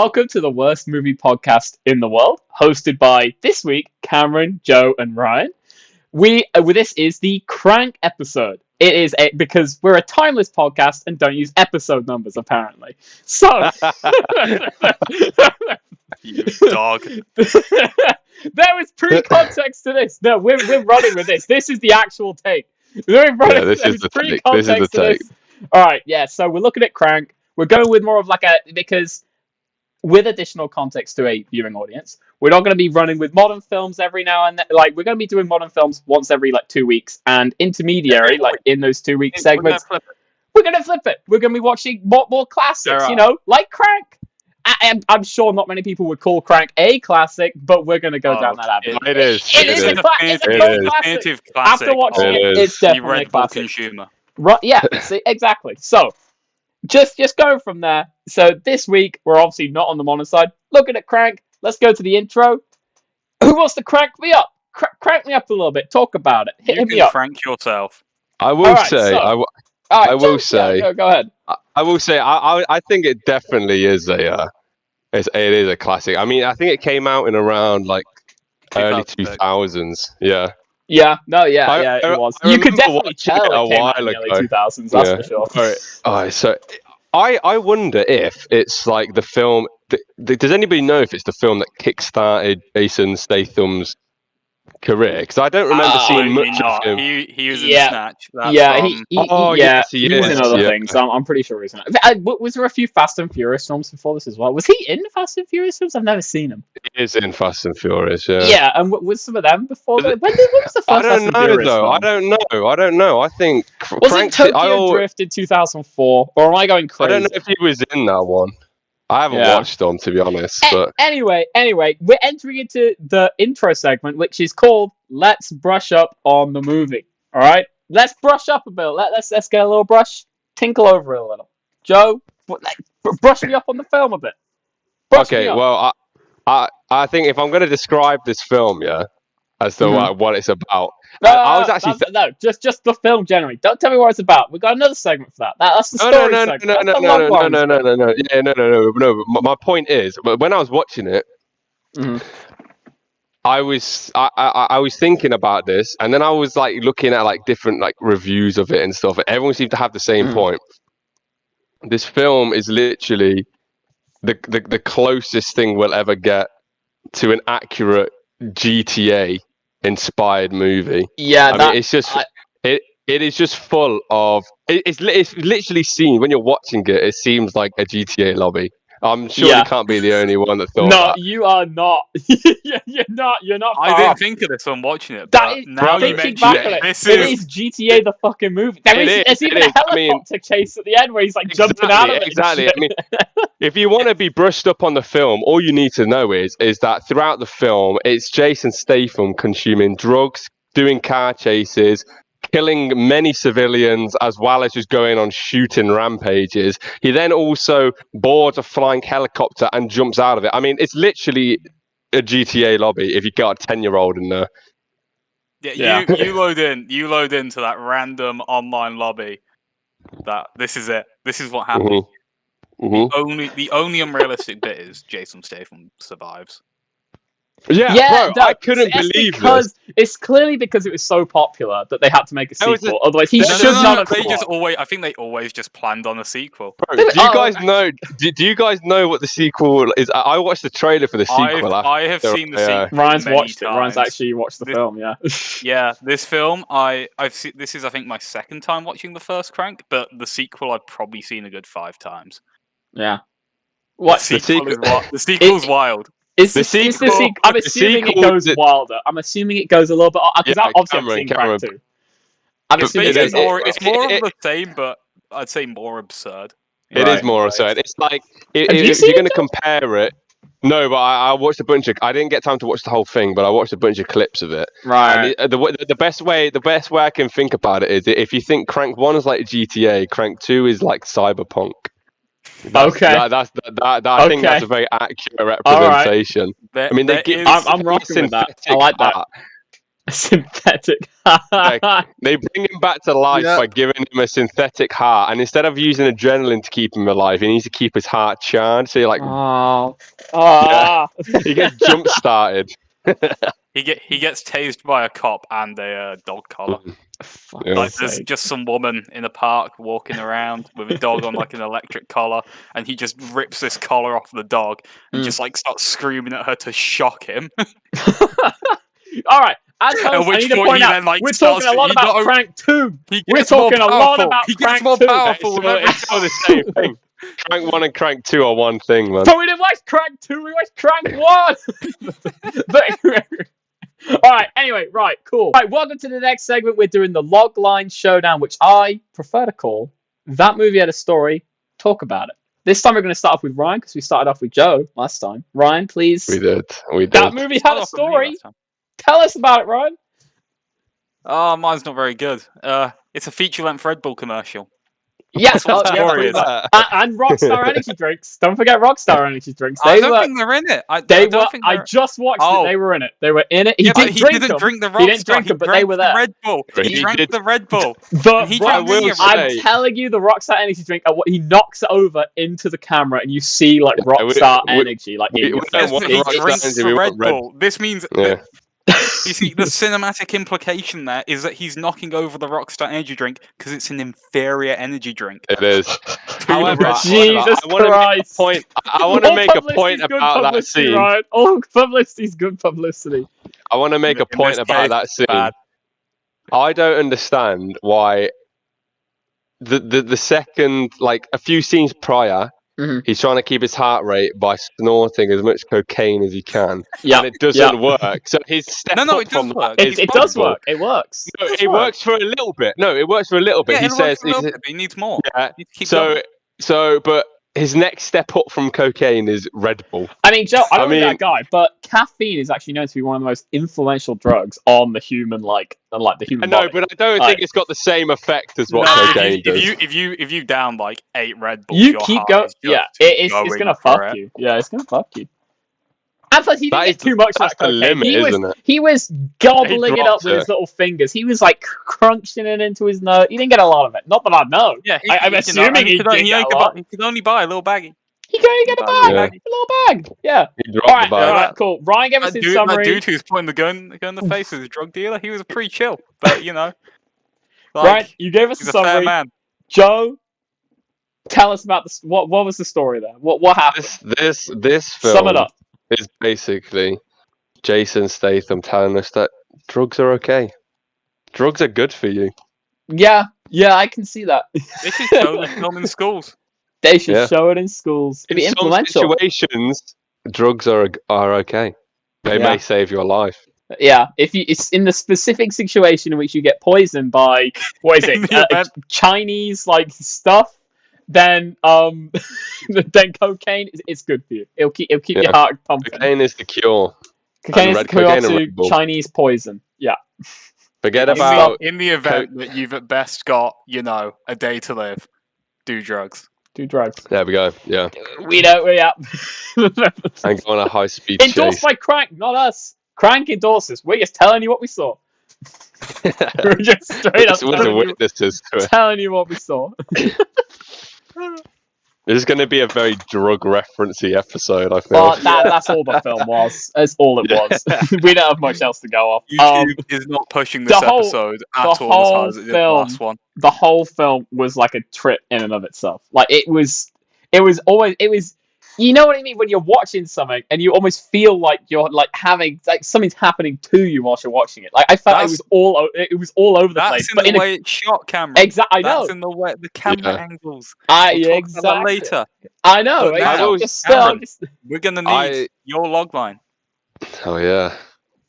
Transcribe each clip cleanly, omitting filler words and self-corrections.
welcome to the worst movie podcast in the world, hosted by, this week, Cameron, Joe, and Ryan. This is the Crank episode. It is because we're a timeless podcast and don't use episode numbers, apparently. So, you dog. There is pre-context to this. No, we're running with this. This is the actual take. We're running. Yeah, this is the take. This is the take. All right, yeah. So we're looking at Crank. We're going with more of because with additional context to a viewing audience, we're not going to be running with modern films every now and then. Like, we're going to be doing modern films once every 2 weeks, and intermediary, in those 2 week segments, we're going to flip it. We're going to be watching more classics, like Crank. I'm sure not many people would call Crank a classic, but we're going to go down that avenue. It is. It is a classic. After watching it's definitely a classic. Consumer. Right? Yeah. See, exactly. So, just going from there. So this week we're obviously not on the modern side. Looking at Crank. Let's go to the intro. Who wants to crank me up? Crank me up a little bit. Talk about it. Hit me up. Crank yourself. I will say. Go ahead. I will say. I think it definitely is it is a classic. I mean, I think it came out in around early 2000s. Yeah. Yeah, it was. You could definitely tell it came out in the early 2000s, that's for sure. Alright, so I wonder if it's the film. Does anybody know if it's the film that kickstarted Jason Statham's career? Because I don't remember seeing much of him. He was in Snatch. He was in other things. I'm pretty sure he's in it. Was there a few Fast and Furious films before this as well? Was he in Fast and Furious films? I've never seen him. He is in Fast and Furious, yeah. Yeah, and was some of them before? When was the first Fast and Furious film? I don't know. I think was it Tokyo Drift in 2004, or am I going crazy? I don't know if he was in that one. I haven't watched them, to be honest. But anyway, we're entering into the intro segment, which is called "Let's Brush Up on the Movie." All right, let's brush up a bit. Let's get a little brush, tinkle over it a little. Joe, brush me up on the film a bit. Well, I think if I'm going to describe this film, as to what it's about. I was actually just the film generally. Don't tell me what it's about. We've got another segment for that. That's the story segment. No. My point is, when I was watching it, I was thinking about this, and then I was looking at different reviews of it and stuff. And everyone seemed to have the same point. This film is literally the closest thing we'll ever get to an accurate GTA inspired movie. Yeah, I mean, it's just it is just full of it's literally seen when you're watching it. It seems like a GTA lobby. I'm sure you can't be the only one that thought that. No, you are not. You're not. I didn't think of this when watching it. But now you mention it. It is GTA the fucking movie. There's even a helicopter chase at the end where he's jumping out of it. Exactly. I mean, if you want to be brushed up on the film, all you need to know is that throughout the film, it's Jason Statham consuming drugs, doing car chases, killing many civilians, as well as just going on shooting rampages. He then also boards a flying helicopter and jumps out of it. I mean, it's literally a GTA lobby if you got a 10-year-old in there. Yeah. You load into that random online lobby. This is it. This is what happens. The only unrealistic bit is Jason Statham survives. Yeah, bro, I couldn't believe this. It's clearly because it was so popular that they had to make a sequel. Otherwise, he should not have. I think they always just planned on a sequel. Bro, do you guys know? Do you guys know what the sequel is? I watched the trailer for the sequel. I have seen the sequel. Ryan's watched it. Ryan's actually watched the film. Yeah. Yeah, this film I've seen. This is I think my second time watching the first Crank, but the sequel I've probably seen a good 5 times. Yeah. What the sequel's wild. I'm assuming it goes wilder. I'm assuming it goes a little bit because obviously I've seen Crank too. It's more of the same, but I'd say more absurd. It is more absurd. It's if you're going to compare it. No, but I watched a bunch of. I didn't get time to watch the whole thing, but I watched a bunch of clips of it. Right. And the best way I can think about it is if you think Crank 1 is like GTA, Crank 2 is like Cyberpunk. I think that's a very accurate representation. Right. I'm rocking with that. I like that. Synthetic. They bring him back to life by giving him a synthetic heart, and instead of using adrenaline to keep him alive, he needs to keep his heart charged. So you're like, he gets jump started. He gets tased by a cop and a dog collar. Yeah. Like there's just some woman in a park walking around with a dog on like an electric collar, and he just rips this collar off the dog and just like starts screaming at her to shock him. All right. As host, I need to point out, we're talking a lot about Crank 2. We're talking a lot about Crank 2. He gets more powerful. It's all the same thing. Crank 1 and Crank 2 are one thing, man. So we didn't watch Crank 2, we watched Crank 1! Alright, anyway, right, cool. Right, welcome to the next segment. We're doing the Logline Showdown, which I prefer to call That Movie Had a Story, Talk About It. This time we're going to start off with Ryan, because we started off with Joe last time. Ryan, please. We did. That movie had a story. Tell us about it, Ryan. Oh, mine's not very good. It's a feature-length Red Bull commercial. Yes, and Rockstar Energy Drinks. Don't forget Rockstar Energy Drinks. I don't think they're in it. I just watched it. They were in it. They were in it. He didn't drink the Rockstar. He didn't drink them, but they were there. Red Bull. He drank the Red Bull. I'm telling you, the Rockstar Energy drink. He knocks it over into the camera, and you see like Rockstar Energy. Like he drinks the Red Bull. This means. You see, the cinematic implication there is that he's knocking over the Rockstar Energy drink because it's an inferior energy drink. It is. However, Jesus Christ! I want to make a point about that scene. Right? All publicity is good publicity. I want to make a point about that scene. I don't understand why the second, like a few scenes prior, he's trying to keep his heart rate by snorting as much cocaine as he can, and it doesn't work. So his step it does work. It does work. It works. No, it works for a little bit. No, it works for a little bit. Yeah, he says he needs more. Yeah. But his next step up from cocaine is Red Bull. I mean, Joe, I don't know that guy, but caffeine is actually known to be one of the most influential drugs on the human, the human body. I know, but I don't think it's got the same effect as what cocaine does. If you down like 8 Red Bulls, you keep going. Yeah, it's gonna fuck you. Yeah, it's gonna fuck you. And plus, he didn't get too much of that cocaine. Limit, he was gobbling it up with his little fingers. He was like crunching it into his nose. He didn't get a lot of it. Not that I know. Yeah, I'm assuming he could only buy a little baggie. He could only get a little bag. Yeah. All right, cool. Ryan gave us his summary. That dude who's putting the gun in the face of the drug dealer, he was pretty chill. But, Ryan, you gave us a summary. Fair man. Joe, tell us about what was the story there? What happened? This film Sum it up. Is basically Jason Statham telling us that drugs are okay. Drugs are good for you. Yeah, I can see that. They should show the film in schools. They should show it in schools. It'd be influential. Some situations, drugs are okay. They may save your life. Yeah, it's in the specific situation in which you get poisoned by Chinese stuff. Then cocaine is good for you. It'll keep your heart pumping. Cocaine is the cure. Cocaine is the cure to Chinese poison. Yeah. Forget about in the event that you've at best got a day to live. Do drugs. Do drugs. There we go. Yeah. We know. Yeah. And go on a high speed chase. Endorsed by Crank, not us. Crank endorses. We're just telling you what we saw. We're just straight up telling you what we saw. This is going to be a very drug referencey episode, I feel. Well, that's all the film was. That's all it was. We don't have much else to go off. YouTube is not pushing this episode at all as hard as it did the last one. The whole film was like a trip in and of itself. It was you know what I mean when you're watching something and you almost feel like you're having something's happening to you whilst you're watching it. I felt it was all over the place. That's in the way it's shot, Cameron. Exactly, I know. That's in the way the camera angles. Exactly. Later. I know. Cameron, we're gonna need your logline. Oh yeah.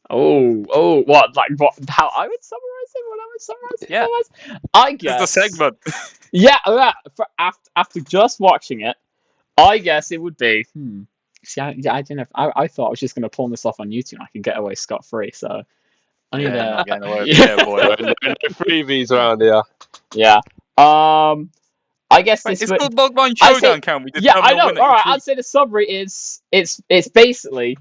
Oh, what? How I would summarize it? What I would summarize it? Yeah. I guess. It's the segment. Yeah. After just watching it, I guess it would be. See, I didn't have. I thought I was just going to pawn this off on YouTube and I could get away scot-free. So I need to. Getting away with boy. No freebies around here. Yeah. I guess it's called Logline Showdown, Cam. I know. All right. I'd say the summary is it's basically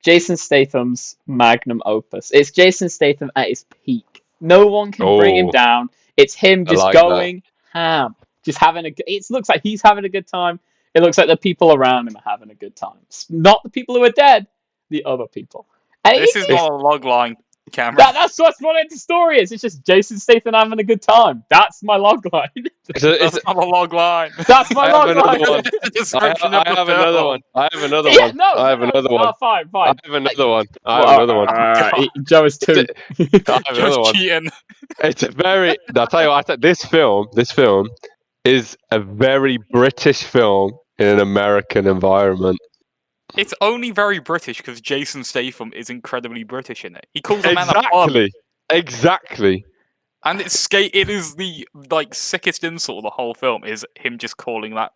Jason Statham's magnum opus. It's Jason Statham at his peak. No one can bring him down. It's him just going ham, just having it looks like he's having a good time. It looks like the people around him are having a good time. Not the people who are dead, the other people. And this is not a logline, Cameron. That's what the story is. It's just Jason Statham having a good time. That's my logline. That's not a logline. That's my logline. I have another one. I have another Yeah, one. no, I have no. another one. Oh, fine. I have another one. I have another one. Joe is two. I have another one. Cheating. It's a very. I'll tell you what. This film is a very British film in an American environment. It's only very British because Jason Statham is incredibly British in it. He calls a man a plum. Exactly. And it is the sickest insult of the whole film is him just calling that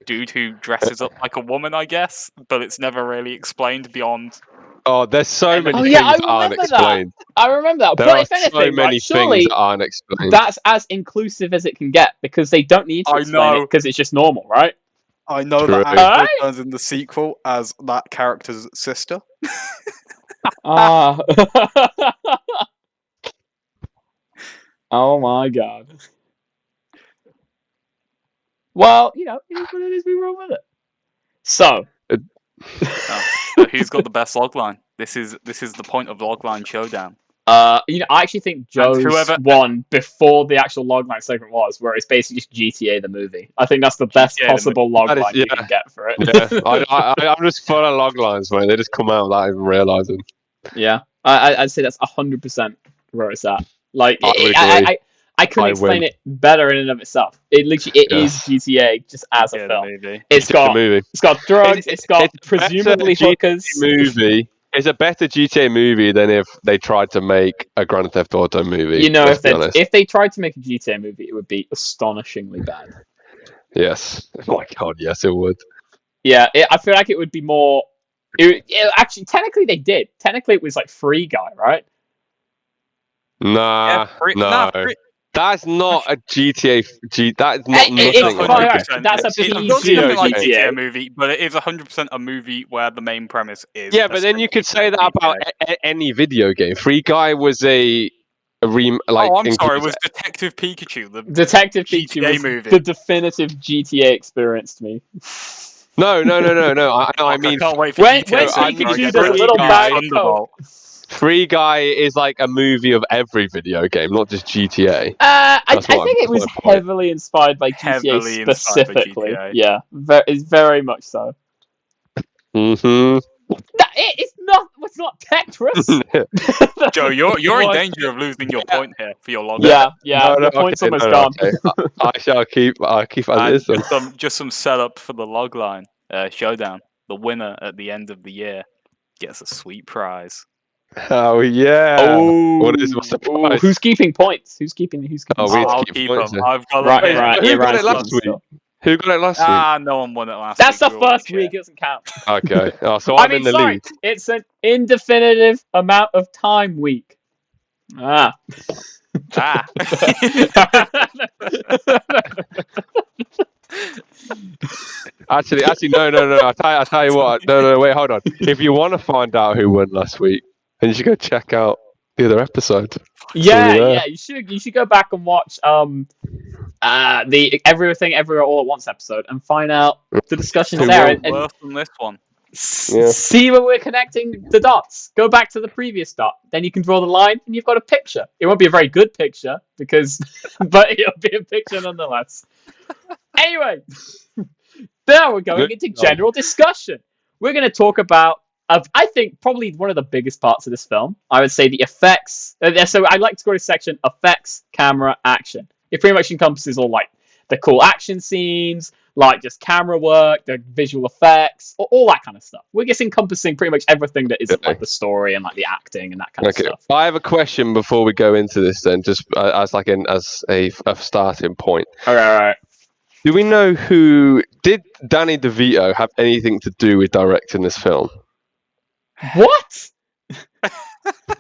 dude who dresses up like a woman, I guess, but it's never really explained beyond. Oh, there's so many things I that aren't remember explained. I remember that. There But are if anything, so many surely things that aren't explained. that's as inclusive as it can get because they don't need to explain it because it's just normal, right? I know True. that actor turns in the sequel as that character's sister. Ah. Oh my god. Well, it is what it is. We roll with it. So, Who's got the best logline? This is the point of logline showdown. I actually think Joe's won before the actual logline segment was, where it's basically just GTA the movie. I think that's the best possible logline you can get for it. Yeah, I'm just full of loglines, man. They just come out without even realizing. Yeah, I'd say that's 100% where it's at. Like, I couldn't explain it better in and of itself. It literally is GTA just as a film. It's got drugs. It's got presumably hookers. It's a better GTA movie than if they tried to make a Grand Theft Auto movie. If they tried to make a GTA movie, it would be astonishingly bad. Yes. Oh my god, yes, it would. Yeah, I feel like it would be more. Actually, technically, they did. Technically, it was like Free Guy, right? No. That's not a GTA. That's not nothing. That's a GTA movie, but it is 100% a movie where the main premise is. Yeah, but then you could say that about any video game. Free Guy was a I'm sorry, it was Detective Pikachu. The Detective GTA Pikachu movie. The definitive GTA experience to me. No. I mean, I can't wait for when GTA. Pikachu the little bag of coke. Free Guy is like a movie of every video game, not just GTA. I think it was heavily inspired by GTA specifically. Yeah, it's very much so. Mm-hmm. It's not Tetris. Joe, you're in danger of losing your point here for your logline. Yeah. The point's almost gone. Okay. I'll keep as is. Just some setup for the logline showdown. The winner at the end of the year gets a sweet prize. Oh yeah! Oh, what's the prize? Who's keeping points? Who's keeping? I'll keep them. I've got right. Who got it last week? Who got it last week? No one won it last week. That's the first week. It doesn't count. Okay. Oh, so I'm in the lead. It's an indefinitive amount of time week. Actually, no. I'll tell you what. No, wait, hold on. If you want to find out who won last week, then you should go check out the other episode. Yeah. You should go back and watch the Everything Everywhere All at Once episode and find out the discussions there. And worse than this one. See where we're connecting the dots. Go back to the previous dot. Then you can draw the line, and you've got a picture. It won't be a very good picture but it'll be a picture nonetheless. Anyway, now we're going into general discussion. We're going to talk about, I think, probably one of the biggest parts of this film. I would say the effects. So I like to go to section effects, camera, action. It pretty much encompasses all like the cool action scenes, like just camera work, the visual effects, all that kind of stuff. We're just encompassing pretty much everything that isn't like the story and like the acting and that kind of stuff. I have a question before we go into this then, just as a starting point. All right. Do we know did Danny DeVito have anything to do with directing this film? What?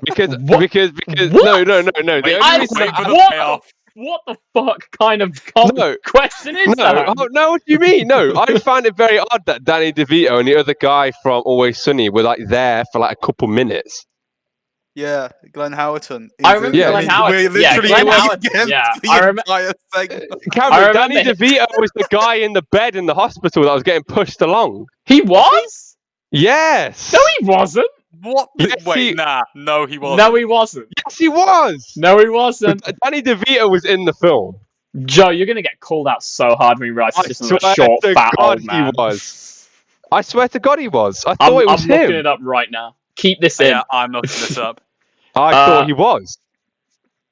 Because what? no. The only reason What the fuck kind of question is that? Oh, no, what do you mean? No, I find it very odd that Danny DeVito and the other guy from Always Sunny were like there for like a couple minutes. Yeah, Glenn Howerton. I remember Glenn Howerton. We're literally Glenn going Howerton. against Yeah, the I remember. entire segment. Cameron, Danny DeVito was the guy in the bed in the hospital that was getting pushed along. He was? Yes. No, he wasn't. What? Yes, Wait, nah. No, he wasn't. No, he wasn't. Yes, he was. No, he wasn't. Danny DeVito was in the film. Joe, you're gonna get called out so hard when you realize he's just a short, fat old man. He was. I swear to God, he was. I thought it was him. I'm looking it up right now. Keep this in. Yeah, I'm looking this up. I thought he was.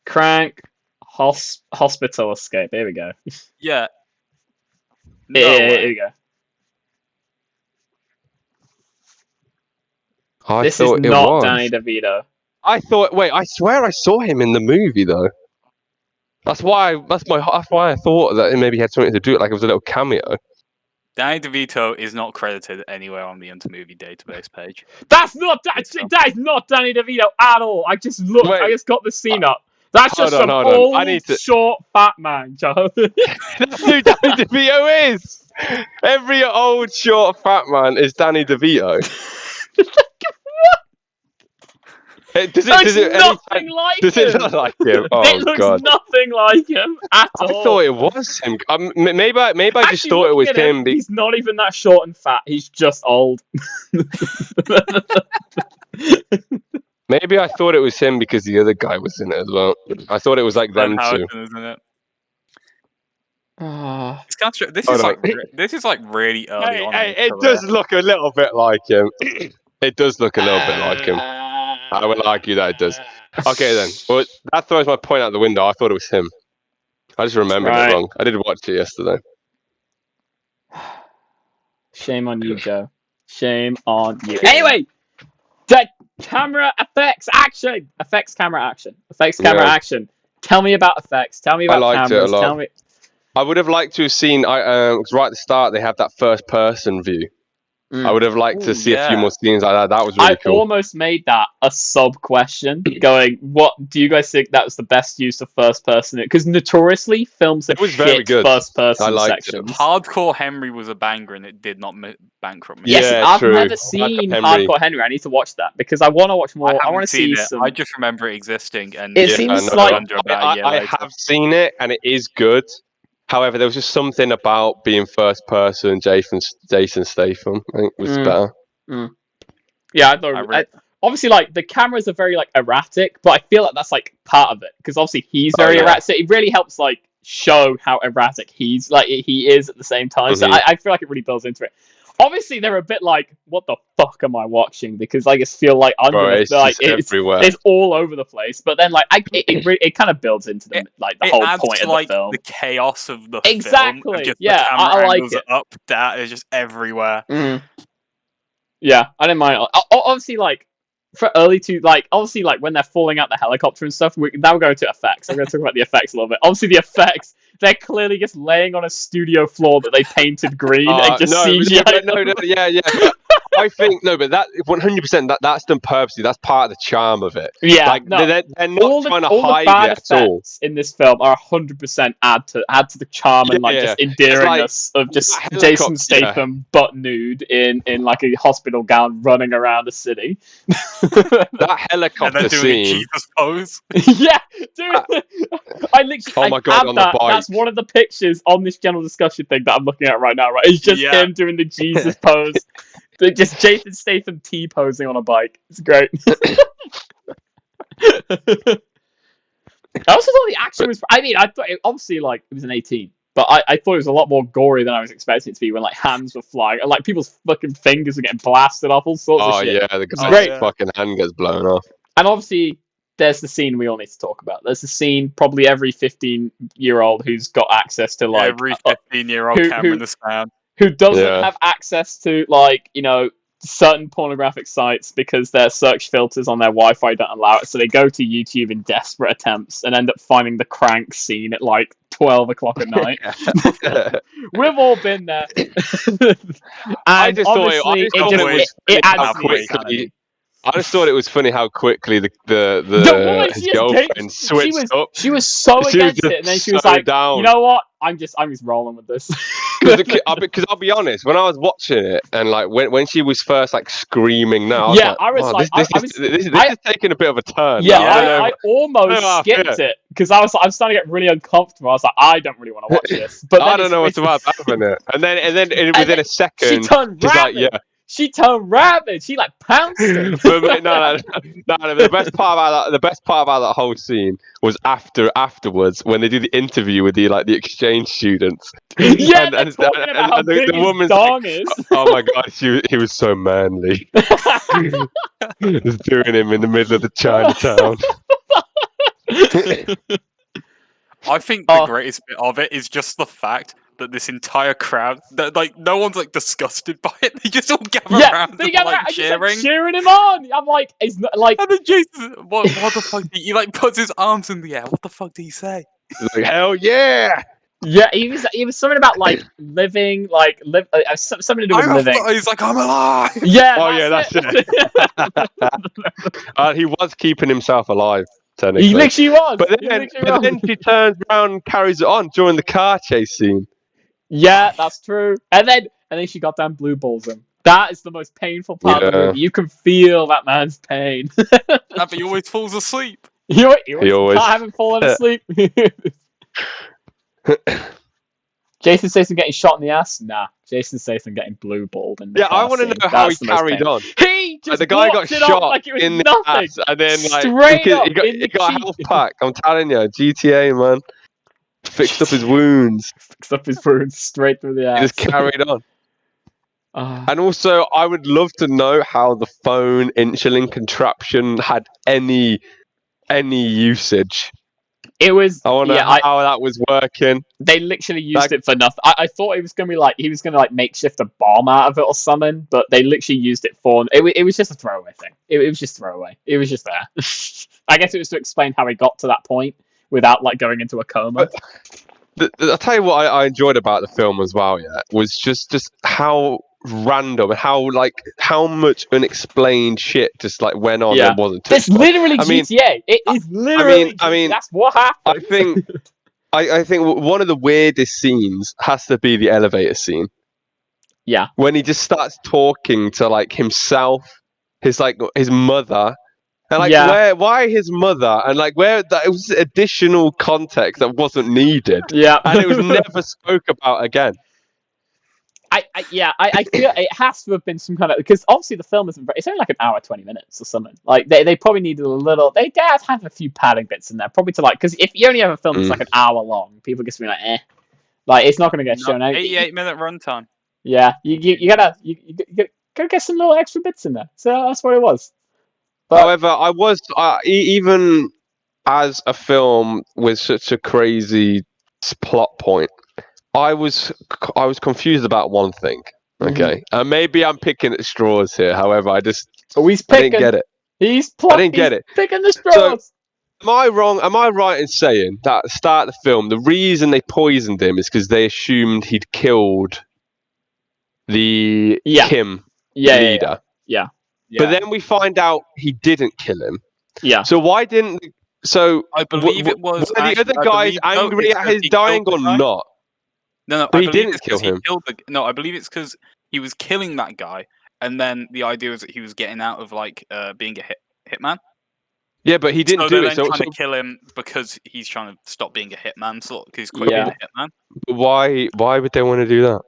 Crank hospital escape. Here we go. Yeah. No here we go. This is not Danny DeVito. I thought. Wait, I swear I saw him in the movie though. That's why I thought that maybe he had something to do with it, like it was a little cameo. Danny DeVito is not credited anywhere on the Intermovie database page. That is not Danny DeVito at all. I just looked. Wait, I just got the scene up. That's just some old, short, fat man, Joe. That's who Danny DeVito is. Every old, short, fat man is Danny DeVito. Does it look like him? Oh, it looks God. nothing like him at all. I thought it was him. Maybe I just thought it was him. He's not even that short and fat. He's just old. Maybe I thought it was him because the other guy was in it as well. I thought it was like them two. Isn't it? This is like really early on. It does look a little bit like him. It does look a little bit like him. I would argue that it does. Okay then. Well, that throws my point out the window. I thought it was him. I just remembered it wrong. I did watch it yesterday. Shame on you, Joe. Shame on you. Anyway, the camera effects action. Effects camera action. Action. Tell me about effects. Tell me about cameras. Tell me. I would have liked to have seen. Right at the start, they have that first-person view. I would have liked to see a few more scenes like that. That was really cool. I almost made that a sub-question, going, what do you guys think that was the best use of first-person? Because notoriously, films have shit first-person sections. Hardcore Henry was a banger, and it did not bankrupt me. Yes, I've never seen Hardcore Henry. I need to watch that, because I want to watch more. I want to see some... I just remember it existing. And it seems like... I have seen it, and it is good. However, there was just something about being first person. Jason Statham, I think, was better. Yeah, I thought. Obviously, like the cameras are very like erratic, but I feel like that's like part of it because obviously he's very erratic. So it really helps like show how erratic he is at the same time. So I feel like it really builds into it. Obviously, they're a bit like, what the fuck am I watching? Because I just feel like it's all over the place. But then, like, it kind of builds into the whole point of the film. The chaos of the film. Just yeah, I like it. Up, down, it's just everywhere. Yeah, I didn't mind. Obviously, like for obviously, like when they're falling out the helicopter and stuff. Now we're going to effects. I'm going to talk about the effects a little bit. Obviously, the effects. They're clearly just laying on a studio floor that they painted green and just CGI. Yeah. I think but that 100%. That's done purposely. That's part of the charm of it. Yeah, like they're not trying to hide it at all. In this film are 100% add to the charm and just endearingness of just Jason Statham butt nude in like a hospital gown running around the city. That helicopter scene. Jesus pose. Yeah, dude. I literally. Oh my God! On the bike. That's one of the pictures on this general discussion thing that I'm looking at right now. Right, it's just him doing the Jesus pose. Just Jason Statham T-posing on a bike. It's great. I also thought the action was... I mean, I thought obviously like it was an 18, but I thought it was a lot more gory than I was expecting it to be when like hands were flying and like people's fucking fingers were getting blasted off, all sorts of shit. Oh yeah, the guy's fucking hand gets blown off. And obviously there's the scene we all need to talk about. There's the scene probably every 15-year-old who's got access to like... Every 15-year-old camera in the span. Who doesn't have access to, like, you know, certain pornographic sites because their search filters on their Wi-Fi don't allow it. So they go to YouTube in desperate attempts and end up finding the crank scene at, like, 12 o'clock at night. We've all been there. And I just thought it adds to the excitement. I just thought it was funny how quickly The woman, his she girlfriend switched up. She was so She was against it, and then she was so like, down. "You know what? I'm just rolling with this." Because I'll be honest, when I was watching it, and like when she was first like screaming, now I was like, this is taking a bit of a turn. Yeah, now. I almost skipped it because I was starting to get really uncomfortable. I was like, I don't really want to watch this. But I don't know what's about to happen. And then within a second, she turned she's rabid. like, yeah. She turned rabid. She like pounced him. But no. The best part about that whole scene was afterwards when they do the interview with the exchange students. Yeah, and they're talking about how big his dong is. Oh my god, he was so manly. Just doing him in the middle of the Chinatown. I think the greatest bit of it is just the fact that this entire crowd, that no one's disgusted by it. They just all gather around and cheering him on. I'm like, it's not like. And then Jason, what the fuck? He puts his arms in the air. What the fuck did he say? He's like, hell yeah! Yeah, he was something about living, something to do with living. He's like, I'm alive. Yeah. That's it. He was keeping himself alive. He literally was. But then she turns around and carries it on during the car chase scene. Yeah, that's true. And then she got down blue balls him. That is the most painful part of the movie. You can feel that man's pain. But he always falls asleep. He always haven't fallen asleep. Jason Statham getting shot in the ass? Nah. Jason Statham getting blue balled. I want to know how he carried on. He just the guy got shot like it was in the nothing. ass, and then he got a health pack. I'm telling you, GTA man fixed up his wounds. Fixed up his wounds straight through the ass. He just carried on. And also, I would love to know how the phone insulin contraption had any usage. It was. I wonder how that was working. They literally used it for nothing. I thought it was gonna be he was gonna makeshift a bomb out of it or something, but they literally used it for. It was just a throwaway thing. It was just throwaway. It was just there. I guess it was to explain how he got to that point without going into a coma. I'll tell you what I enjoyed about the film as well. Yeah, was just how random and how much unexplained shit just went on. That wasn't. It's literally GTA. It is literally. I mean, that's what happened. I think one of the weirdest scenes has to be the elevator scene. Yeah. When he just starts talking to himself, his mother, and why his mother, and where that it was additional context that wasn't needed. Yeah. And it was never spoke about again. I feel it has to have been some kind of, because obviously the film isn't it's only an hour 20 minutes or something. They probably needed a little. They have a few padding bits in there, probably to because if you only have a film that's an hour long, people just be eh. It's not going to get shown out. 88-minute runtime. Yeah, you gotta get some little extra bits in there. So that's what it was. But, however, I was even as a film with such a crazy plot point, I was confused about one thing. Okay, and maybe I'm picking at straws here. However, I didn't get it. I didn't get it. Picking the straws. So, am I wrong? Am I right in saying that at the start of the film, the reason they poisoned him is because they assumed he'd killed the Kim leader? Yeah. But then we find out he didn't kill him. Yeah. So why didn't? So I believe it was. Were the other guys angry at his dying or not? No, but he didn't kill him. I believe it's because he was killing that guy, and then the idea was that he was getting out of being a hitman. Yeah, but he didn't do it. So trying to kill him because he's trying to stop being a hitman, because he's quit being a hitman. But why would they want to do that?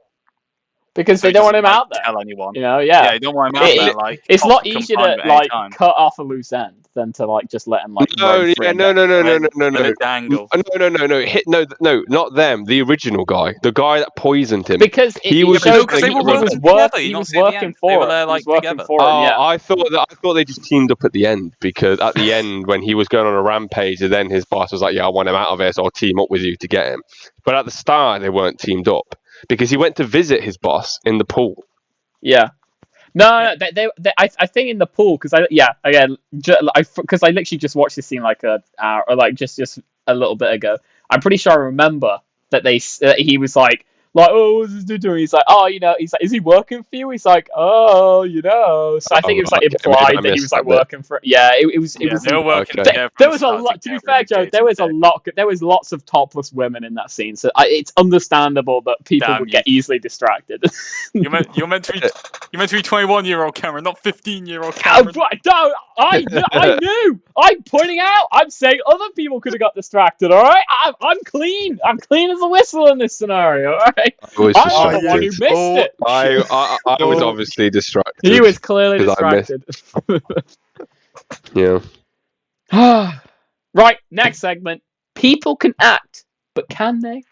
Because they don't want him out there. Tell anyone. Yeah, they don't want him out there. It's a lot easier to cut off a loose end than to just let him No, dangle. No, not them. The original guy, the guy that poisoned him. Because he was working for him. I thought they just teamed up at the end, because at the end when he was going on a rampage, and then his boss was like, "Yeah, I want him out of here, so I'll team up with you to get him." But at the start, they weren't teamed up, because he went to visit his boss in the pool. Yeah. No, I think in the pool, because I literally just watched this scene an hour, or just a little bit ago. I'm pretty sure I remember that he was Like, oh, what's this dude doing? He's like, oh, he's like, is he working for you? He's like, oh, So I think it was like okay, maybe I implied that he missed was like that bit. working for. Yeah, it was. Yeah, It was. they were working Okay. together. There was a lot. To be fair, Joe, there was a lot. There was lots of topless women in that scene, so it's understandable that people would get easily distracted. You're meant to be 21-year-old Cameron, not 15-year-old Cameron. I knew. I'm pointing out. I'm saying other people could have got distracted. All right, I'm clean. I'm clean as a whistle in this scenario. All right, I'm the one who missed it. I was obviously distracted. He was clearly distracted. Yeah. Right, next segment. People can act, but can they?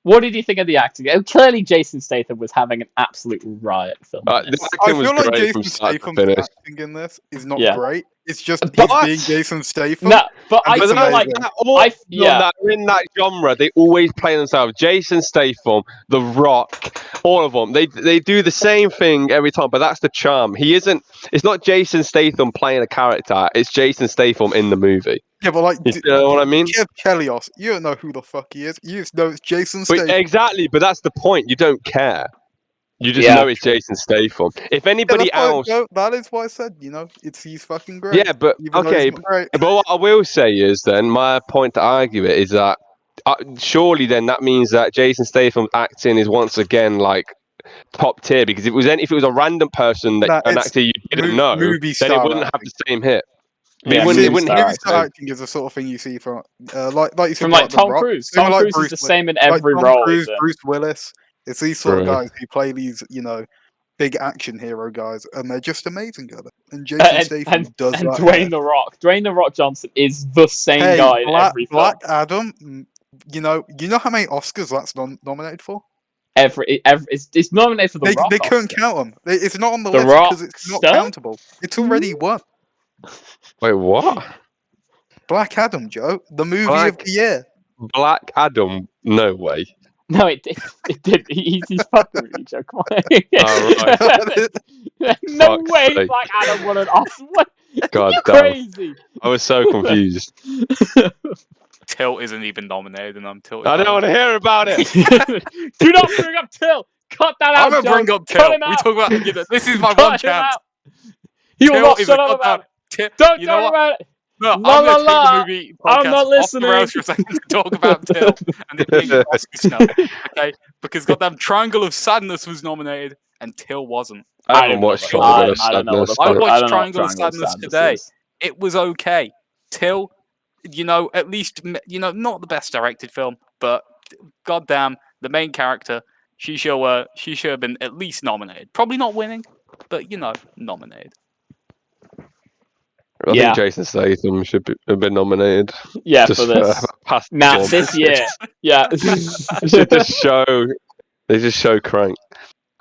What did you think of the acting? Clearly, Jason Statham was having an absolute riot film. I feel like Jason Statham's acting in this is not great. It's just he's being Jason Statham. No, but I feel like in that genre, they always play themselves. Jason Statham, The Rock, all of them. They do the same thing every time, but that's the charm. It's not Jason Statham playing a character. It's Jason Statham in the movie. Yeah, but like, you know what I mean? Kev Chelios, you don't know who the fuck he is. You just know it's Jason Statham. Exactly, but that's the point. You don't care. You just know it's Jason Statham. If anybody else, that is why I said, he's fucking great. Yeah, but okay, but what I will say is then my point to argue it is that surely then that means that Jason Statham's acting is once again like top tier, because if it was a random person an actor you didn't know, then it wouldn't have the same hit. Movie star acting is the sort of thing you see from like you see from like Tom Cruise. Tom Cruise is the same in every role. Bruce Willis. It's these sort of guys who play these, big action hero guys, and they're just amazing at it. And Jason Statham does that. And Dwayne The Rock Johnson is the same guy in every film. Black Adam, you know how many Oscars that's nominated for? It's nominated for the Rock. They couldn't count them. It's not on the list because it's not countable. It's already won. Wait, what? Black Adam, Joe, the movie of the year. Black Adam? No way. No, it did. He's fucking with you, Joe. Come on. No way Black Adam won an Oscar. God damn. Crazy. I was so confused. Tilt isn't even nominated, and I'm tilted. I don't want to hear about it. Do not bring up Tilt. Cut that out. I'm gonna bring up Tilt. We talk about this is my one chance. You will not shut up about it. Don't talk about it. No, I'm going to take the movie podcast I'm not listening. off the rails for a second to talk about Till and it being an Oscar snub. Okay? Because goddamn Triangle of Sadness was nominated and Till wasn't. I haven't watched Triangle of Sadness. I watched Triangle of Sadness today. It was okay. Till, at least, not the best directed film, but goddamn, the main character, she should have been at least nominated. Probably not winning, but, nominated. I think Jason Statham should have been nominated. Yeah, for this. This year. Yeah. They just show Crank.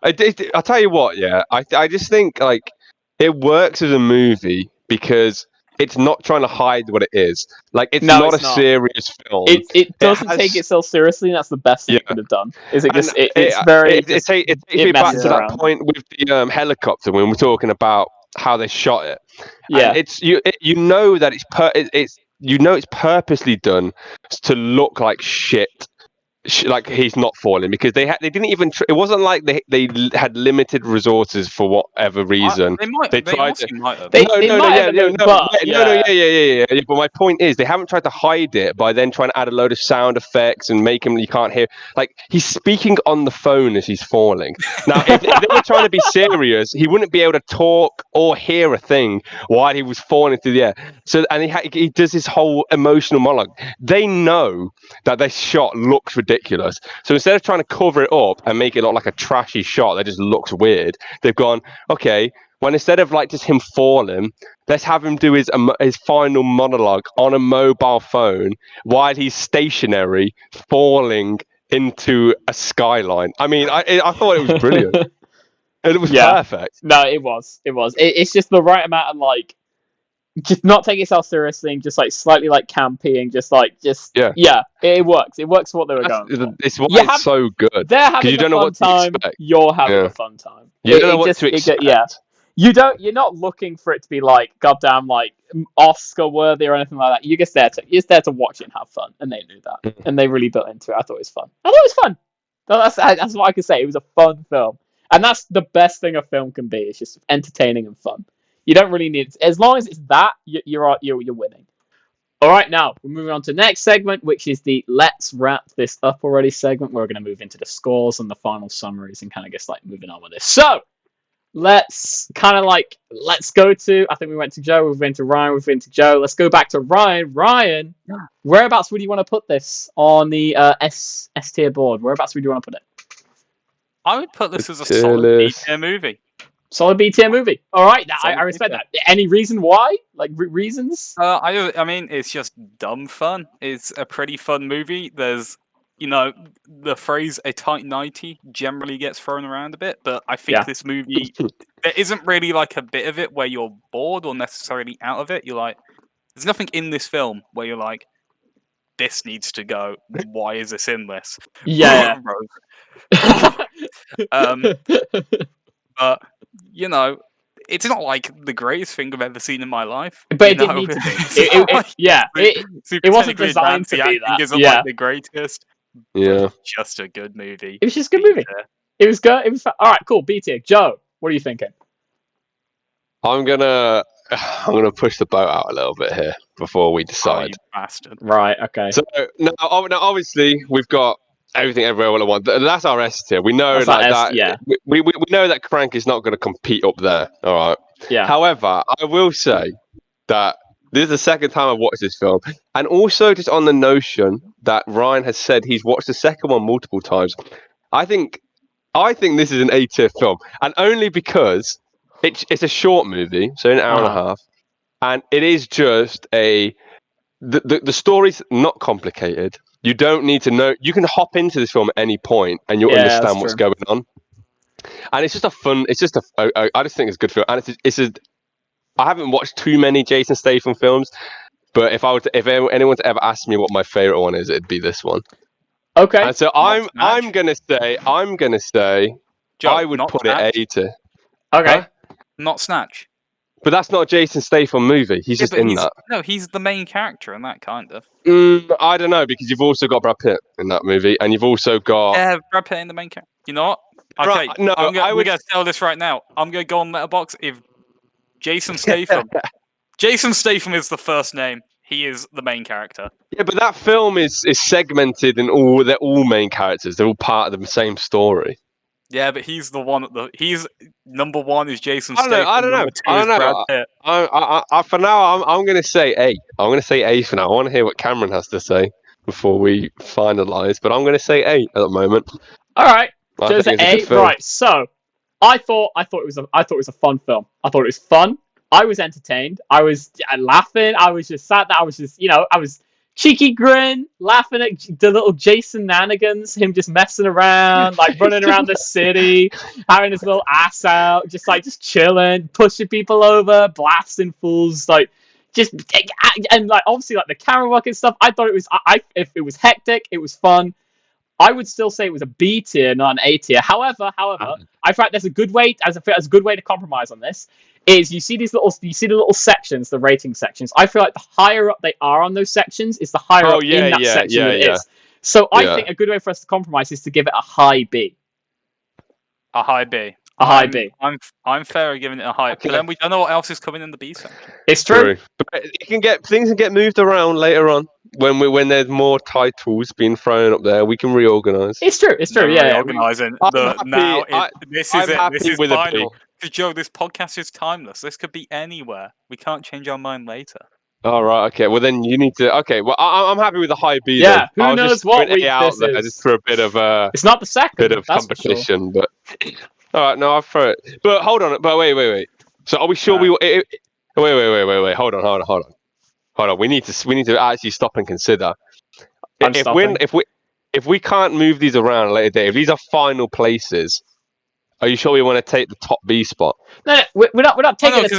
I'll tell you what, I just think like it works as a movie because it's not trying to hide what it is. Like it's not a serious film. It doesn't take itself seriously, and that's the best thing it could have done. Is it just it's very it takes me back to that point with the helicopter when we're talking about how they shot it. Yeah, and it's you know that it's purposely done to look like shit. Like he's not falling because they didn't even. It wasn't like they had limited resources for whatever reason. They tried to. But my point is, they haven't tried to hide it by then trying to add a load of sound effects and make him you can't hear. Like he's speaking on the phone as he's falling. Now, if they were trying to be serious, he wouldn't be able to talk or hear a thing while he was falling through the air. So, and he does his whole emotional monologue. They know that this shot looks ridiculous. So instead of trying to cover it up and make it look like a trashy shot that just looks weird, they've gone, okay, well, instead of like just him falling, let's have him do his final monologue on a mobile phone while he's stationary, falling into a skyline. I mean, I thought it was brilliant. And it was perfect. No, it was. It's just the right amount of like, just not take itself seriously and just like slightly like campy and it works. It works for what they were going for. It's why it's so good. They're having a fun time. You're having a fun time. You don't know what to expect. You're not looking for it to be like goddamn like Oscar worthy or anything like that. You're just there to watch it and have fun, and they knew that, and they really built into it. I thought it was fun. that's what I can say. It was a fun film, and that's the best thing a film can be. It's just entertaining and fun. You don't really need as long as it's that you're winning. All right, now we're moving on to the next segment, which is the let's wrap this up already segment. We're going to move into the scores and the final summaries and kind of just like moving on with this. So let's go to. I think we went to Joe. We've been to Ryan. We've been to Joe. Let's go back to Ryan. Ryan, whereabouts would you want to put this on the S tier board? Whereabouts would you want to put it? I would put this as a solid B tier movie. Solid B tier movie. All right, I respect that. Any reason why? Like reasons? I mean, it's just dumb fun. It's a pretty fun movie. There's, the phrase "a tight 90" generally gets thrown around a bit, but I think this movie, there isn't really like a bit of it where you're bored or necessarily out of it. You're like, there's nothing in this film where you're like, this needs to go. Why is this in this? Yeah. But it's not like the greatest thing I've ever seen in my life. But it didn't need to be. It wasn't designed to be that. Isn't like the greatest. Yeah, just a good movie. It was just a good movie. It was good. It was fun. All right, cool. B tier. Joe, what are you thinking? I'm gonna push the boat out a little bit here before we decide. Oh, you bastard. Right. Okay. So now obviously we've got Everything Everywhere All at Once. That's our S tier. We know that. Yeah. We know that Crank is not going to compete up there. All right. Yeah. However, I will say that this is the second time I've watched this film, and also just on the notion that Ryan has said he's watched the second one multiple times. I think this is an A tier film, and only because it's a short movie, so an hour and a half, and it is just the story's not complicated. You don't need to know. You can hop into this film at any point, and you'll understand what's going on. And it's just a fun. It's just I just think it's a good film, and I haven't watched too many Jason Statham films, but if anyone to ever ask me what my favorite one is, it'd be this one. Okay. And so I'm gonna say Joe, I would put it A tier. Okay. Huh? Not Snatch. But that's not a Jason Statham movie. He's just in that. No, he's the main character in that, kind of. I don't know, because you've also got Brad Pitt in that movie, and you've also got Brad Pitt in the main character. You know what? Okay, right, no, we're gonna tell this right now. I'm gonna go on Letterboxd. If Jason Statham, Jason Statham is the first name. He is the main character. Yeah, but that film is segmented, and they're all main characters. They're all part of the same story. Yeah, but he's the one. He's number one is Jason Statham. I don't know. Brad Pitt. For now, I'm going to say A. I'm going to say A for now. I want to hear what Cameron has to say before we finalise. But I'm going to say A at the moment. All right, I think it's A. Right. So, I thought it was a fun film. I thought it was fun. I was entertained. I was laughing. I was just sat there. I was just, I was cheeky grin, laughing at the little Jason nanigans, him just messing around, like running around the city, having his little ass out, just chilling, pushing people over, blasting fools, and like obviously like the camera work and stuff. I thought it was, if it was hectic, it was fun. I would still say it was a B tier, not an A tier. However, I feel like there's a good way, a good way to compromise on this. Is you see the little sections, the rating sections. I feel like the higher up they are on those sections, is the higher up in that section it is. So I think a good way for us to compromise is to give it a high B. A high B. A high B. I'm fair at giving it a high. Okay. But then we don't know what else is coming in the B section. It's true. But things can get moved around later on when there's more titles being thrown up there. We can reorganize. It's true. Reorganizing. This is final. Because Joe, this podcast is timeless. This could be anywhere. We can't change our mind later. All right. Okay. Well, then you need to. Okay. Well, I'm happy with the high B. Yeah. Who knows what week this is? Just for a bit of it's not the second. Bit of competition, but all right. No, I'll throw it. But hold on. But wait. So are we sure we? Wait. Hold on. We need to actually stop and consider. If we can't move these around a later date, if these are final places. Are you sure we want to take the top B spot? No, we're not taking it.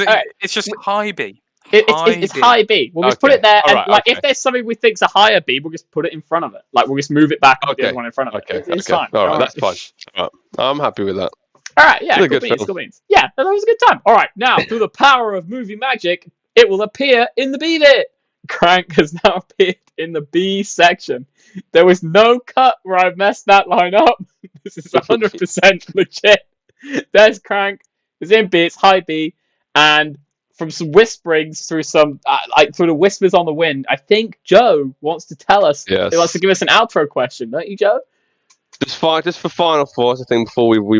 It's just high B. It's high B. We'll just put it there, if there's something we think's a higher B, we'll just put it in front of it. Like we'll just move it back and the other one in front of it. It's fine. All right, that's fine. All right. I'm happy with that. All right, yeah, good beans. Yeah, that was a good time. All right, now through the power of movie magic, it will appear in the B bit. Crank has now appeared in the B section. There was no cut where I messed that line up. This is 100% legit. There's Crank, there's Impy, it's High B, and from some whisperings through some through the whispers on the wind, I think Joe wants to tell us. Yes. He wants to give us an outro question, don't you, Joe? Just for final thoughts, I think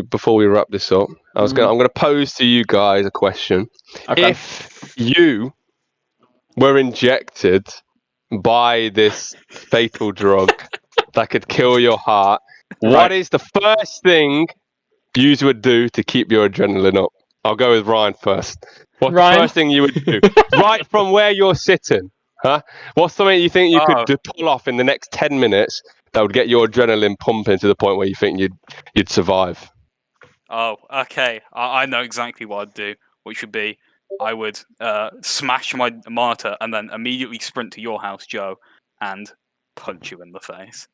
before we wrap this up, I'm gonna pose to you guys a question. Okay. If you were injected by this fatal drug that could kill your heart, what is the first thing you would do to keep your adrenaline up? I'll go with Ryan first. What's the first thing you would do? Right from where you're sitting, huh? What's something you think you could pull off in the next 10 minutes that would get your adrenaline pumping to the point where you think you'd survive? Oh, okay. I know exactly what I'd do, which would be I would smash my monitor and then immediately sprint to your house, Joe, and punch you in the face.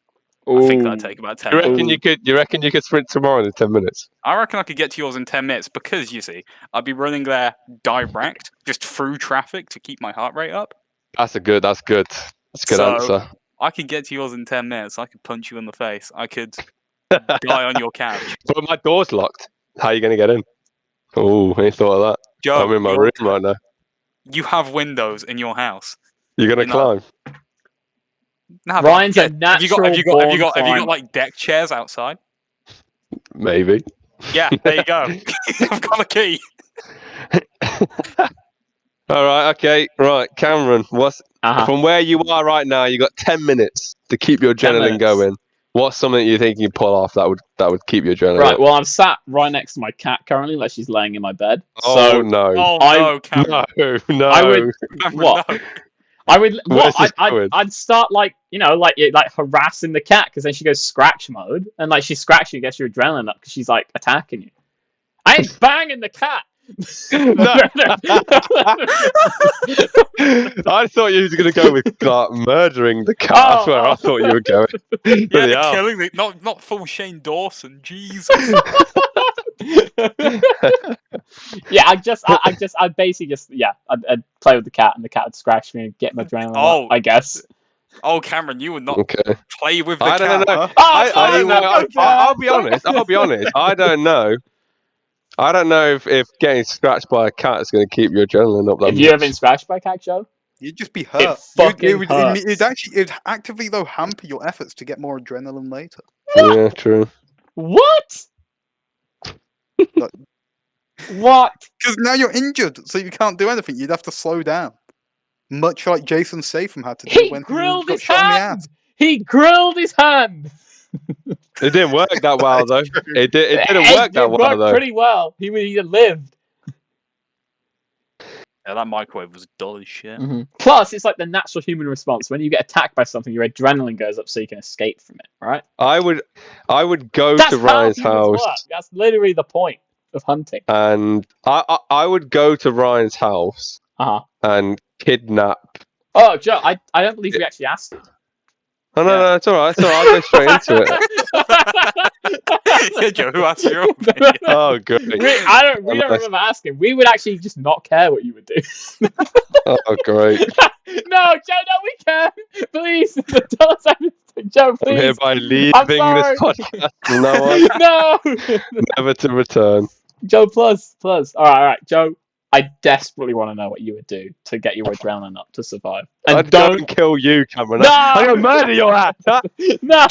Ooh. I think that'd take about 10 minutes. You reckon you could sprint tomorrow in 10 minutes? I reckon I could get to yours in 10 minutes because, you see, I'd be running there direct, just through traffic to keep my heart rate up. That's a good answer. I could get to yours in 10 minutes. I could punch you in the face. I could die on your couch. But my door's locked. How are you going to get in? Oh, any thought of that? Joe, I'm in my room right now. You have windows in your house. You're going to climb? No, Ryan's a natural have you got like deck chairs outside? Maybe. Yeah, there you go. I've got a key. All right, okay. Right, Cameron, from where you are right now, you got 10 minutes to keep your adrenaline going. What's something you think you pull off that would keep your adrenaline Right, up? well, I'm sat right next to my cat currently, like she's laying in my bed. Oh, no. Oh, no, Cameron. No. I would... Cameron, what? no. I would... Where's What? this I'd start, like harassing the cat, because then she goes scratch mode, and, like, she scratches you, gets your adrenaline up, because she's, like, attacking you. I ain't banging the cat! I thought you were going to go with murdering the cat. That's where I thought you were going. Yeah, killing the not full Shane Dawson. Jesus. Yeah, I'd basically I'd play with the cat, and the cat would scratch me and get my adrenaline up, I guess. Oh, Cameron, you would not play with the cat. I don't know. I don't know. I'll be honest. I don't know. I don't know if getting scratched by a cat is going to keep your adrenaline up that much. Have you ever been scratched by a cat, Joe? You'd just be hurt. It'd actively though hamper your efforts to get more adrenaline later. Yeah, true. What? What? Because now you're injured, so you can't do anything. You'd have to slow down, much like Jason Statham had to do when he got shot in the ass. He grilled his hand. It didn't work that well, though. It didn't work that well, though. It worked pretty well. He lived. Yeah, that microwave was dull as shit. Mm-hmm. Plus, it's like the natural human response. When you get attacked by something, your adrenaline goes up so you can escape from it, right? I would go to Ryan's house. That's literally the point of hunting. And I would go to Ryan's house and kidnap. Oh, Joe, I don't believe we actually asked you. Oh, no, it's all right. I'll go straight into it. Yeah, Joe, who asked your opinion? Oh, good. We don't remember asking. We would actually just not care what you would do. Oh, great. No, Joe, no, we care. Please, tell us everything. Joe, please. I'm hereby leaving this podcast from now on. No! Never to return. Joe, plus. All right, Joe. I desperately want to know what you would do to get your adrenaline up to survive. And I'd go and kill you, Cameron. No! I'm going to murder your ass. Huh? No!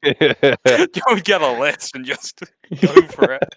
Don't get a list and just go for it.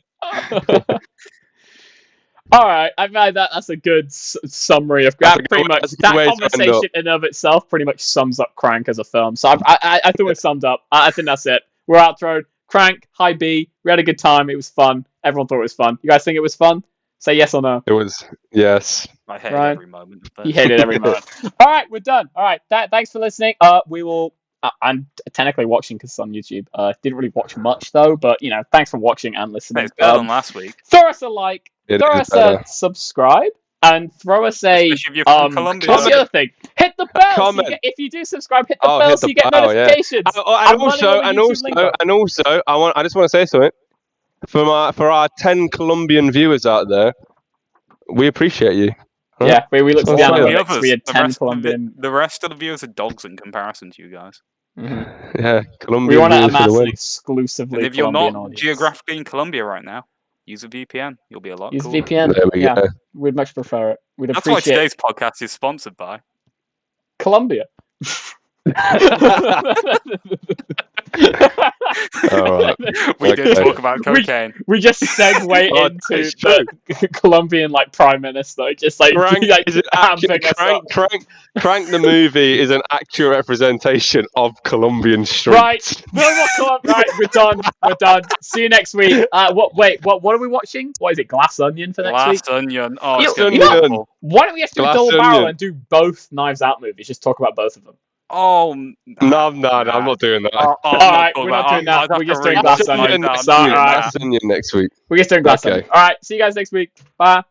All right, I've had that. That's a good summary of that. Pretty much that conversation in and of itself pretty much sums up Crank as a film. So I think we're summed up. I think that's it. We're outroed. Crank, High B. We had a good time. It was fun. Everyone thought it was fun. You guys think it was fun? Say yes or no. It was, yes. I hated every moment. He hated every moment. All right, we're done. All right, thanks for listening. We will. I'm technically watching because it's on YouTube. Didn't really watch much though, but thanks for watching and listening. It's better than last week. Throw us a like, throw us a subscribe, and throw us a what's the other thing? Hit the bell. So if you do subscribe, hit the bell so you get notifications. Yeah. And also, I just want to say something. For our 10 Colombian viewers out there, we appreciate you. Huh? Yeah, we looked at the analytics. We had 10 Colombian. The rest of the viewers are dogs in comparison to you guys. Mm-hmm. Yeah, We want to Colombian viewers for the amass an win. exclusively And if you're Colombian not audience. geographically in Colombia right now, use a VPN. You'll be a lot Use cooler. VPN. There we Yeah, go. we'd much prefer it. We'd That's why appreciate today's podcast is sponsored by. Colombia. All right. We did Okay. talk about cocaine. We just segue Oh, into it's true. the Colombian like prime minister, just like, Crank like is an accurate, amping us up. Crank the movie is an accurate representation of Colombian streets. Right, no more Right, we're done. We're done. See you next week. What are we watching? What is it? Glass Onion for next week? Glass Onion. Oh, You it's gonna be Onion. beautiful. Why don't we just do a Glass double barrel Onion. and do both Knives Out movies? Just talk about both of them. Oh, No, I'm not doing that. I'm Alright, not we're not doing that. We're just doing Glass Glass Onion. Next Alright. Onion next week. We're just doing Glass Onion. All right, see you guys next week. Bye.